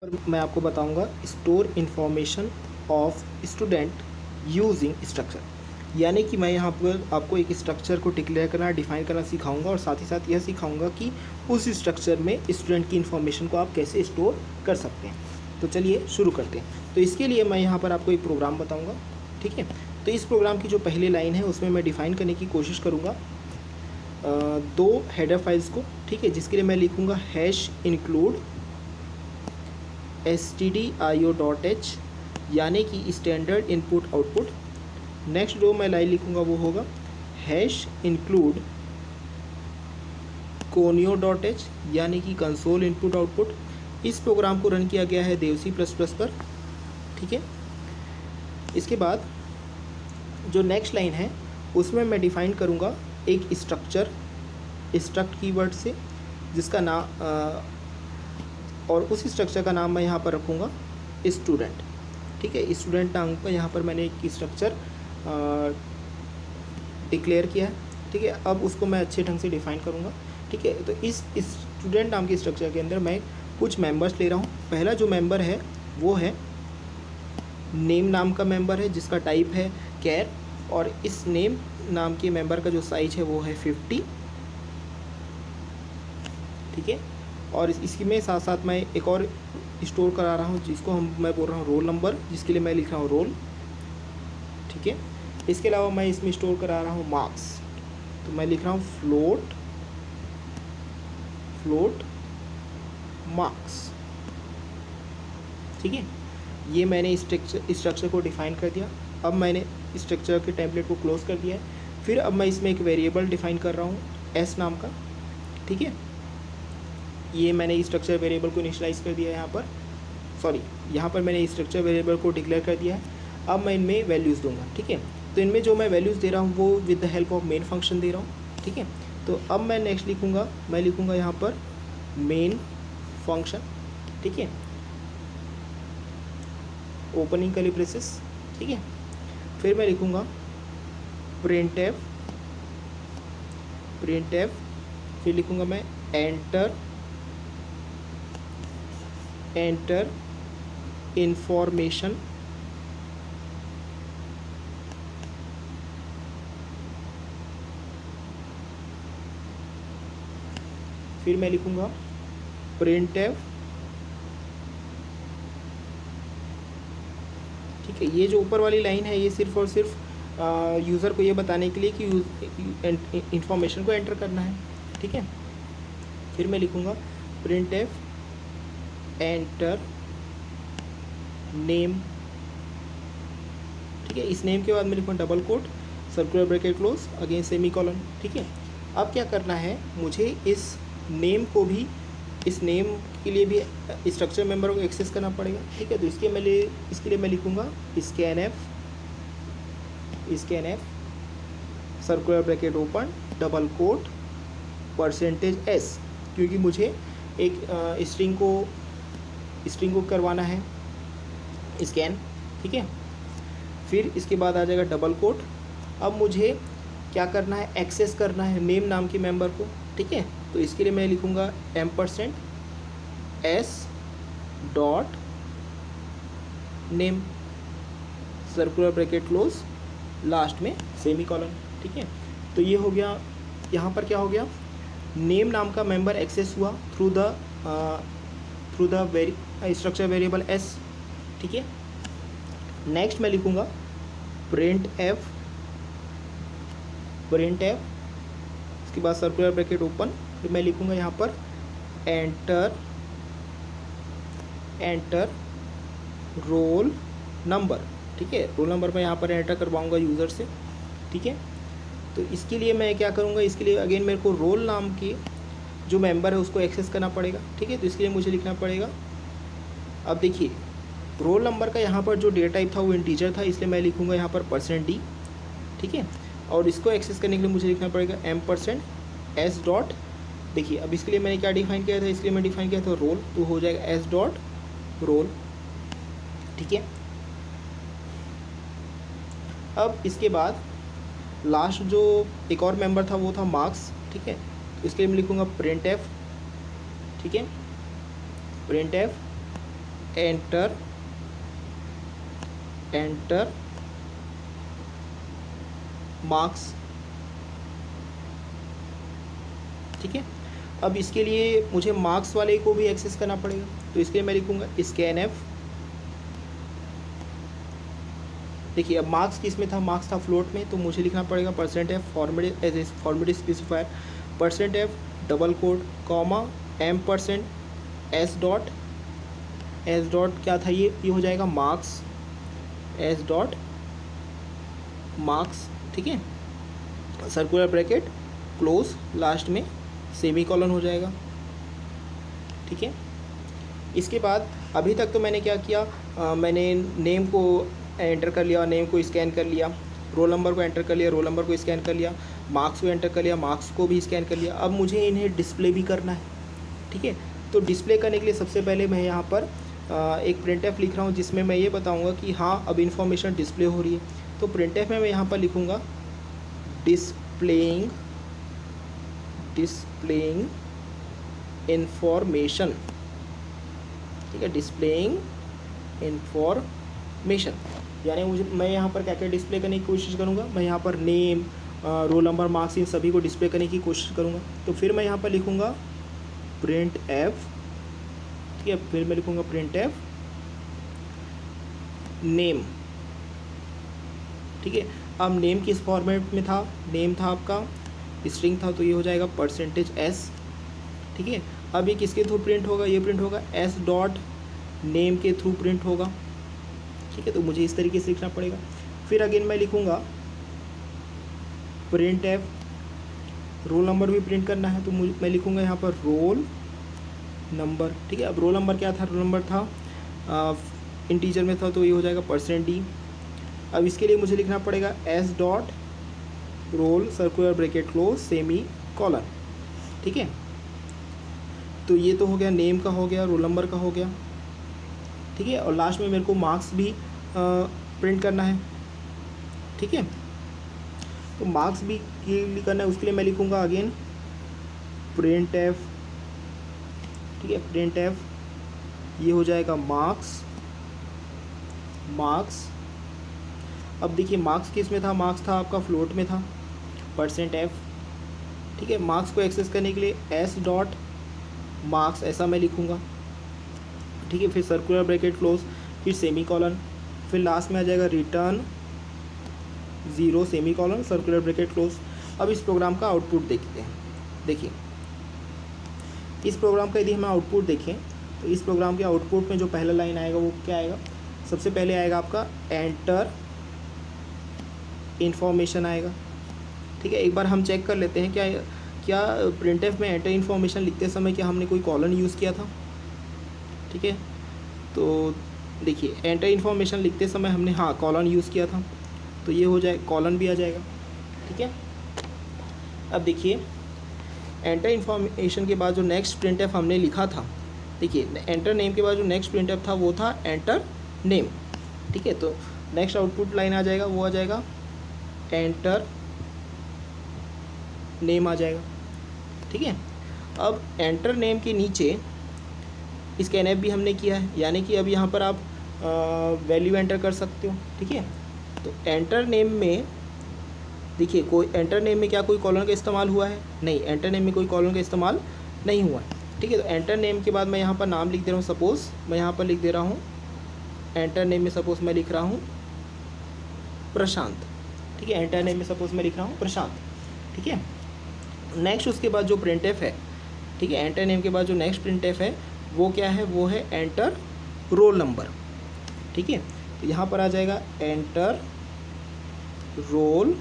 और मैं आपको बताऊंगा store information of student using structure. यानी कि मैं यहाँ पर आपको एक स्ट्रक्चर को डिक्लेयर करना, डिफाइन करना सिखाऊंगा और साथ ही साथ यह सिखाऊंगा कि उस स्ट्रक्चर में स्टूडेंट की इन्फॉर्मेशन को आप कैसे स्टोर कर सकते हैं। तो चलिए शुरू करते हैं। तो इसके लिए मैं यहाँ पर आपको एक प्रोग्राम बताऊँगा, ठीक है। तो इस प्रोग्राम की जो पहली लाइन है उसमें मैं डिफ़ाइन करने की कोशिश करूँगा दो हेडर फाइल्स को, ठीक है, जिसके लिए मैं लिखूँगा हैश इंक्लूड stdio.h यानी कि स्टैंडर्ड इनपुट आउटपुट। नेक्स्ट जो मैं लाइन लिखूँगा वो होगा हैश इंक्लूड conio.h यानी कि कंसोल इनपुट आउटपुट। इस प्रोग्राम को रन किया गया है देवसी प्लस प्लस पर, ठीक है। इसके बाद जो नेक्स्ट लाइन है उसमें मैं डिफ़ाइन करूँगा एक स्ट्रक्चर स्ट्रक्ट कीवर्ड से, जिसका नाम और उस स्ट्रक्चर का नाम मैं यहाँ पर रखूँगा स्टूडेंट, ठीक है। स्टूडेंट नाम पर यहाँ पर मैंने एक स्ट्रक्चर डिक्लेयर किया है, ठीक है। अब उसको मैं अच्छे ढंग से डिफ़ाइन करूँगा, ठीक है। तो इस स्टूडेंट नाम के स्ट्रक्चर के अंदर मैं कुछ मेंबर्स ले रहा हूँ। पहला जो मेंबर है वो है नेम नाम का मेंबर है, जिसका टाइप है कैर, और इस नेम नाम के मेंबर का जो साइज है वो है 50, ठीक है। और इसकी में साथ साथ मैं एक और स्टोर करा रहा हूँ जिसको मैं बोल रहा हूँ रोल नंबर, जिसके लिए मैं लिख रहा हूँ रोल, ठीक है। इसके अलावा मैं इसमें स्टोर करा रहा हूँ मार्क्स, तो मैं लिख रहा हूँ फ्लोट मार्क्स, ठीक है। ये मैंने स्ट्रक्चर को डिफ़ाइन कर दिया। अब मैंने स्ट्रक्चर के टेम्पलेट को क्लोज कर दिया है। फिर अब मैं इसमें एक वेरिएबल डिफ़ाइन कर रहा हूँ एस नाम का, ठीक है। ये मैंने स्ट्रक्चर वेरिएबल को इनिशियलाइज़ कर दिया है यहाँ पर मैंने स्ट्रक्चर वेरिएबल को डिक्लेयर कर दिया है। अब मैं इनमें वैल्यूज़ दूंगा, ठीक है। तो इनमें जो मैं वैल्यूज़ दे रहा हूँ वो with the help of main function दे रहा हूँ, ठीक है। तो अब मैं नेक्स्ट लिखूँगा यहाँ पर मेन फंक्शन, ठीक है, ओपनिंग कर्ली ब्रेसेस, ठीक है। फिर मैं लिखूँगा प्रिंट एफ, फिर लिखूँगा मैं एंटर इंफॉर्मेशन, फिर मैं लिखूँगा प्रिंट एफ, ठीक है। ये जो ऊपर वाली लाइन है ये सिर्फ और सिर्फ यूज़र को ये बताने के लिए कि इंफॉर्मेशन को एंटर करना है, ठीक है। फिर मैं लिखूँगा प्रिंट एफ एंटर नेम, ठीक है। इस नेम के बाद मैं लिखूँगा double quote circular bracket close again semicolon, ठीक है। अब क्या करना है, मुझे इस नेम के लिए भी स्ट्रक्चर मेंबर को एक्सेस करना पड़ेगा, ठीक है। तो इसके लिए मैं लिखूँगा scanf circular bracket open double quote %s, क्योंकि मुझे एक स्ट्रिंग को करवाना है स्कैन, ठीक है। फिर इसके बाद आ जाएगा डबल कोट। अब मुझे क्या करना है, एक्सेस करना है नेम नाम के मेंबर को, ठीक है। तो इसके लिए मैं लिखूँगा %s dot name circular bracket close last में सेमीकोलन, ठीक है। तो ये हो गया, यहाँ पर क्या हो गया, नेम नाम का मेंबर एक्सेस हुआ through the structure variable s, ठीक है। नेक्स्ट मैं लिखूँगा प्रिंट एफ, इसके बाद सर्कुलर ब्रैकेट ओपन, फिर मैं लिखूँगा यहाँ पर एंटर रोल नंबर, ठीक है। रोल नंबर मैं यहाँ पर एंटर करवाऊँगा यूज़र से, ठीक है। तो इसके लिए मैं क्या करूँगा, इसके लिए अगेन मेरे को रोल नाम के जो मेंबर है उसको एक्सेस करना पड़ेगा, ठीक है। तो इसके लिए मुझे लिखना पड़ेगा, अब देखिए रोल नंबर का यहाँ पर जो डेटा टाइप था वो इंटीजर था, इसलिए मैं लिखूँगा यहाँ पर %d, ठीक है। और इसको एक्सेस करने के लिए मुझे लिखना पड़ेगा %s डॉट, देखिए अब इसके लिए मैंने क्या डिफाइन किया था, इसके लिए मैं डिफाइन किया था रोल, तो हो जाएगा s डॉट रोल, ठीक है। अब इसके बाद लास्ट जो एक और मेंबर था वो था मार्क्स, ठीक है। तो इसके लिए मैं लिखूँगा प्रिंट एफ, ठीक है, प्रिंट एफ एंटर मार्क्स, ठीक है। अब इसके लिए मुझे मार्क्स वाले को भी एक्सेस करना पड़ेगा, तो इसके लिए मैं लिखूंगा स्कैन एफ। देखिए अब मार्क्स किस में था, मार्क्स था फ्लोट में, तो मुझे लिखना पड़ेगा percent F format as a format specifier, percent F double quote comma M percent S dot क्या था ये हो जाएगा मार्क्स, एस डॉट मार्क्स, ठीक है। सर्कुलर ब्रैकेट क्लोज, लास्ट में सेमी कॉलन हो जाएगा, ठीक है। इसके बाद अभी तक तो मैंने क्या किया, मैंने नेम को एंटर कर लिया, नेम को स्कैन कर लिया, रोल नंबर को एंटर कर लिया, रोल नंबर को स्कैन कर लिया, मार्क्स को एंटर कर लिया, मार्क्स को भी स्कैन कर लिया। अब मुझे इन्हें डिस्प्ले भी करना है, ठीक है। तो डिस्प्ले करने के लिए सबसे पहले मैं यहाँ पर एक प्रिंटएफ लिख रहा हूँ जिसमें मैं ये बताऊँगा कि हाँ अब इन्फॉर्मेशन डिस्प्ले हो रही है। तो प्रिंटएफ में मैं यहाँ पर लिखूँगा डिस्प्लेइंग इंफॉर्मेशन, ठीक है, डिस्प्लेइंग इंफॉर्मेशन, यानी मैं यहाँ पर क्या क्या डिस्प्ले करने की कोशिश करूँगा, मैं यहाँ पर name roll number marks in सभी को डिस्प्ले करने की कोशिश करूँगा। तो फिर मैं यहाँ पर लिखूँगा प्रिंट एफ, ठीक है, फिर मैं लिखूँगा प्रिंट एफ नेम, ठीक है। अब नेम किस फॉर्मेट में था, नेम था आपका स्ट्रिंग था, तो ये हो जाएगा परसेंटेज एस, ठीक है। अब ये किसके थ्रू प्रिंट होगा, ये प्रिंट होगा एस डॉट नेम के थ्रू प्रिंट होगा, ठीक है। तो मुझे इस तरीके से लिखना पड़ेगा। फिर अगेन मैं लिखूँगा प्रिंट एफ रोल नंबर भी प्रिंट करना है, तो मैं लिखूँगा यहाँ पर रोल नंबर, ठीक है। अब रोल नंबर क्या था, रोल नंबर था इंटीजर में था, तो ये हो जाएगा परसेंट डी। अब इसके लिए मुझे लिखना पड़ेगा S dot roll circular bracket close semi colon, ठीक है। तो ये तो हो गया, नेम का हो गया, रोल नंबर का हो गया, ठीक है। और लास्ट में मेरे को मार्क्स भी प्रिंट करना है, ठीक है। तो मार्क्स भी करना है, उसके लिए मैं लिखूँगा अगेन प्रिंट एफ, ठीक है, प्रिंट एफ ये हो जाएगा मार्क्स। अब देखिए मार्क्स किस में था, मार्क्स था आपका फ्लोट में था, परसेंट एफ, ठीक है। मार्क्स को एक्सेस करने के लिए एस डॉट मार्क्स ऐसा मैं लिखूँगा, ठीक है। फिर सर्कुलर ब्रैकेट क्लोज, फिर सेमी कॉलन, फिर लास्ट में आ जाएगा return 0 semi colon circular bracket close. अब इस प्रोग्राम का आउटपुट देखते हैं। देखिए इस प्रोग्राम का यदि हम आउटपुट देखें तो इस प्रोग्राम के आउटपुट में जो पहला लाइन आएगा वो क्या आएगा, सबसे पहले आएगा आपका एंटर इन्फॉर्मेशन आएगा, ठीक है। एक बार हम चेक कर लेते हैं क्या प्रिंटएफ में एंटर इन्फॉर्मेशन लिखते समय क्या हमने कोई कॉलन यूज़ किया था, ठीक है। तो देखिए एंटर इन्फॉर्मेशन लिखते समय हमने हाँ कॉलन यूज़ किया था, तो ये हो जाए कॉलन भी आ जाएगा, ठीक है। अब देखिए एंटर इन्फॉर्मेशन के बाद जो नेक्स्ट प्रिंटएफ हमने लिखा था, देखिए एंटर नेम के बाद जो नेक्स्ट प्रिंटएफ था वो था एंटर नेम, ठीक है। तो नेक्स्ट आउटपुट लाइन आ जाएगा, वो आ जाएगा एंटर नेम आ जाएगा, ठीक है। अब एंटर नेम के नीचे स्कैनएफ भी हमने किया है, यानी कि अब यहाँ पर आप वैल्यू एंटर कर सकते हो, ठीक है। तो एंटर नेम में देखिए कोई एंटर नेम में क्या कोई कॉलन का इस्तेमाल हुआ है, नहीं, एंटर नेम में कोई कॉलन का इस्तेमाल नहीं हुआ है, ठीक है। तो एंटर नेम के बाद मैं यहाँ पर नाम लिख दे रहा हूँ, सपोज़ मैं यहाँ पर लिख दे रहा हूँ एंटर नेम में सपोज़ मैं लिख रहा हूँ प्रशांत, ठीक है। एंटर नेम में सपोज़ मैं लिख रहा हूँ प्रशांत, ठीक है। नेक्स्ट उसके बाद जो प्रिंटएफ है, ठीक है, एंटर नेम के बाद जो नेक्स्ट प्रिंटएफ है वो क्या है, वो है एंटर रोल नंबर, ठीक है। तो यहाँ पर आ जाएगा एंटर रोल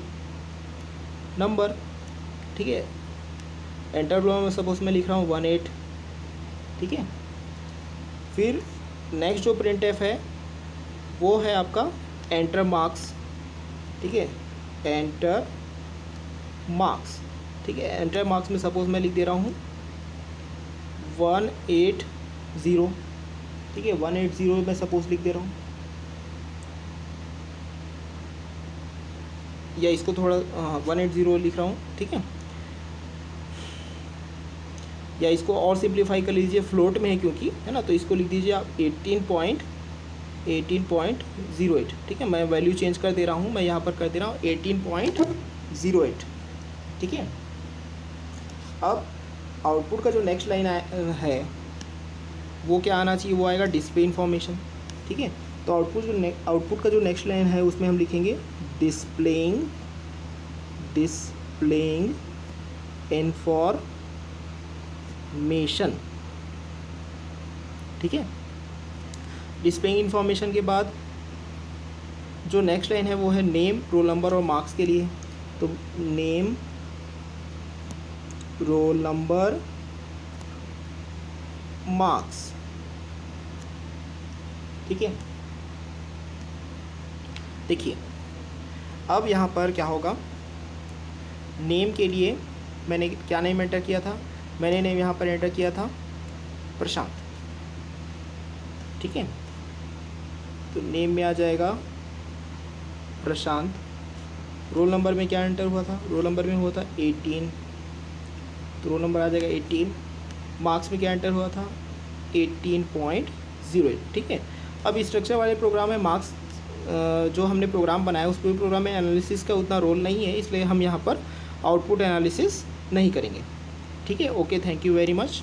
नंबर, ठीक है। एंटर रोल नंबर सपोज मैं लिख रहा हूँ 18, ठीक है। फिर नेक्स्ट जो प्रिंटएफ है वो है आपका एंटर मार्क्स, ठीक है, एंटर मार्क्स, ठीक है। एंटर मार्क्स में सपोज मैं लिख दे रहा हूँ 180, ठीक है, 180 मैं सपोज लिख दे रहा हूँ, या इसको थोड़ा 180 लिख रहा हूँ, ठीक है। या इसको और सिंप्लीफाई कर लीजिए, फ्लोट में है क्योंकि, है ना, तो इसको लिख दीजिए आप 18.08, ठीक है। मैं वैल्यू चेंज कर दे रहा हूँ, मैं यहाँ पर कर दे रहा हूँ 18.08, ठीक है। अब आउटपुट का जो नेक्स्ट लाइन है वो क्या आना चाहिए, वो आएगा डिस्प्ले इन्फॉर्मेशन, ठीक है। तो आउटपुट का जो नेक्स्ट लाइन है उसमें हम लिखेंगे डिस्प्लेइंग इन्फॉर्मेशन, ठीक है। डिस्प्लेइंग इन्फॉर्मेशन के बाद जो नेक्स्ट लाइन है वो है नेम, रोल नंबर और मार्क्स के लिए। तो नेम, रोल नंबर, मार्क्स, ठीक है। देखिए अब यहाँ पर क्या होगा, नेम के लिए मैंने क्या नेम एंटर किया था, मैंने नेम यहाँ पर एंटर किया था प्रशांत, ठीक है। तो नेम में आ जाएगा प्रशांत। रोल नंबर में क्या एंटर हुआ था, रोल नंबर में हुआ था 18, तो रोल नंबर आ जाएगा 18। मार्क्स में क्या एंटर हुआ था 18.08, ठीक है। अब स्ट्रक्चर वाले प्रोग्राम में मार्क्स जो हमने प्रोग्राम बनाया उस पूरे प्रोग्राम में एनालिसिस का उतना रोल नहीं है, इसलिए हम यहाँ पर आउटपुट एनालिसिस नहीं करेंगे, ठीक है। Okay, thank you very much.